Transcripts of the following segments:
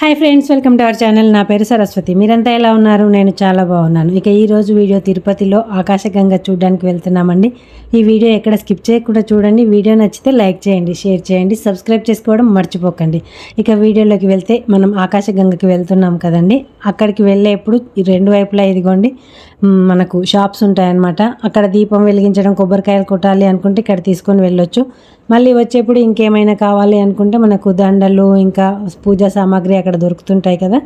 Hi friends, welcome to our channel. నా పేరు సరస్వతి. మీరంతా ఎలా ఉన్నారు? నేను చాలా బాగున్నాను. ఇక ఈరోజు వీడియో తిరుపతిలో ఆకాశగంగ చూడడానికి వెళ్తున్నామండి. ఈ వీడియో ఎక్కడ స్కిప్ చేయకుండా చూడండి. వీడియో నచ్చితే లైక్ చేయండి, షేర్ చేయండి, సబ్స్క్రైబ్ చేసుకోవడం మర్చిపోకండి. ఇక వీడియోలోకి వెళ్తే మనం ఆకాశగంగకి వెళ్తున్నాం కదండి. అక్కడికి వెళ్ళేప్పుడు ఈ రెండు వైపులా ఇదిగోండి మనకు షాప్స్ ఉంటాయన్నమాట. అక్కడ దీపం వెలిగించడం, కొబ్బరికాయలు కొట్టాలి అనుకుంటే ఇక్కడ తీసుకొని వెళ్ళొచ్చు. మళ్ళీ వచ్చేప్పుడు ఇంకేమైనా కావాలి అనుకుంటే మనకు దండలు ఇంకా పూజా సామాగ్రి అక్కడ దొరుకుతుంటాయి కదా,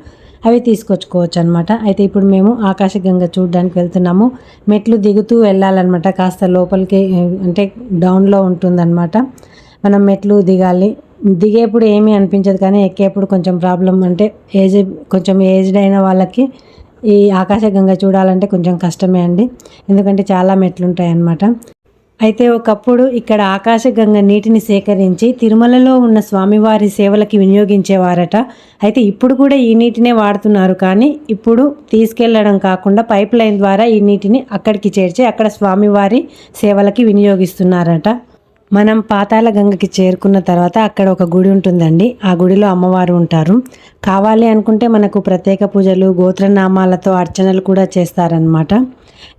అవి తీసుకొచ్చుకోవచ్చు అనమాట. అయితే ఇప్పుడు మేము ఆకాశగంగ చూడడానికి వెళ్తున్నాము. మెట్లు దిగుతూ వెళ్ళాలన్నమాట. కాస్త లోపలికి అంటే డౌన్లో ఉంటుందన్నమాట. మనం మెట్లు దిగాలి. దిగేప్పుడు ఏమీ అనిపించదు, కానీ ఎక్కేప్పుడు కొంచెం ప్రాబ్లం. అంటే కొంచెం ఏజ్డ్ అయిన వాళ్ళకి ఈ ఆకాశగంగ చూడాలంటే కొంచెం కష్టమే అండి, ఎందుకంటే చాలా మెట్లు ఉంటాయి అన్నమాట. అయితే ఒకప్పుడు ఇక్కడ ఆకాశగంగ నీటిని సేకరించి తిరుమలలో ఉన్న స్వామివారి సేవలకి వినియోగించేవారట. అయితే ఇప్పుడు కూడా ఈ నీటినే వాడుతున్నారు, కానీ ఇప్పుడు తీసుకెళ్లడం కాకుండా పైప్ లైన్ ద్వారా ఈ నీటిని అక్కడికి చేర్చి అక్కడ స్వామివారి సేవలకి వినియోగిస్తున్నారట. మనం పాతాళ గంగకి చేరుకున్న తర్వాత అక్కడ ఒక గుడి ఉంటుందండి. ఆ గుడిలో అమ్మవారు ఉంటారు. కావాలి అనుకుంటే మనకు ప్రత్యేక పూజలు, గోత్రనామాలతో అర్చనలు కూడా చేస్తారనమాట.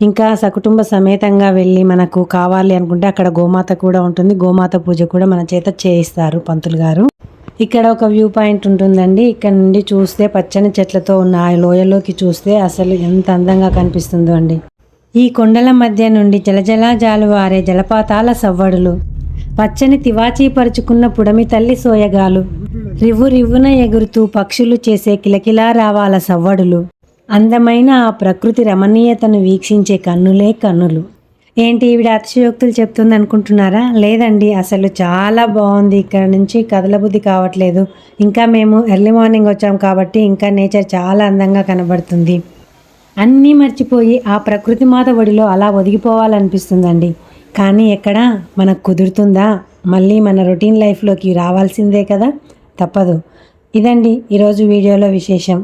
ఇంకా సకుటుంబ సమేతంగా వెళ్ళి మనకు కావాలి అనుకుంటే అక్కడ గోమాత కూడా ఉంటుంది. గోమాత పూజ కూడా మన చేత చేయిస్తారు పంతులు గారు. ఇక్కడ ఒక వ్యూ పాయింట్ ఉంటుందండి. ఇక్కడ నుండి చూస్తే పచ్చని చెట్లతో ఉన్న ఆ లోయలోకి చూస్తే అసలు ఎంత అందంగా కనిపిస్తుందో అండి. ఈ కొండల మధ్య నుండి జలజలా జాలువారే జలపాతాల సవ్వడులు, పచ్చని తివాచీ పరుచుకున్న పుడమి తల్లి సోయగాలు, రివ్వు రివ్వున ఎగురుతూ పక్షులు చేసే కిలకిలా రావాల సవ్వడులు, అందమైన ఆ ప్రకృతి రమణీయతను వీక్షించే కన్నులే కన్నులు. ఏంటి ఈవిడ అతిశయోక్తులు చెప్తుంది అనుకుంటున్నారా? లేదండి, అసలు చాలా బాగుంది. ఇక్కడ నుంచి కదలబుద్ధి కావట్లేదు. ఇంకా మేము ఎర్లీ మార్నింగ్ వచ్చాం కాబట్టి ఇంకా నేచర్ చాలా అందంగా కనబడుతుంది. అన్నీ మర్చిపోయి ఆ ప్రకృతి మాత ఒడిలో అలా ఒదిగిపోవాలనిపిస్తుందండి. కానీ ఎక్కడ మనకు కుదురుతుందా? మళ్ళీ మన రొటీన్ లైఫ్లోకి రావాల్సిందే కదా, తప్పదు. ఇదండి ఈరోజు వీడియోలో విశేషం.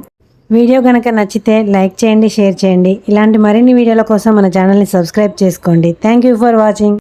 వీడియో కనుక నచ్చితే లైక్ చేయండి, షేర్ చేయండి. ఇలాంటి మరిన్ని వీడియోల కోసం మన ఛానల్ని సబ్స్క్రైబ్ చేసుకోండి. Thank you for watching.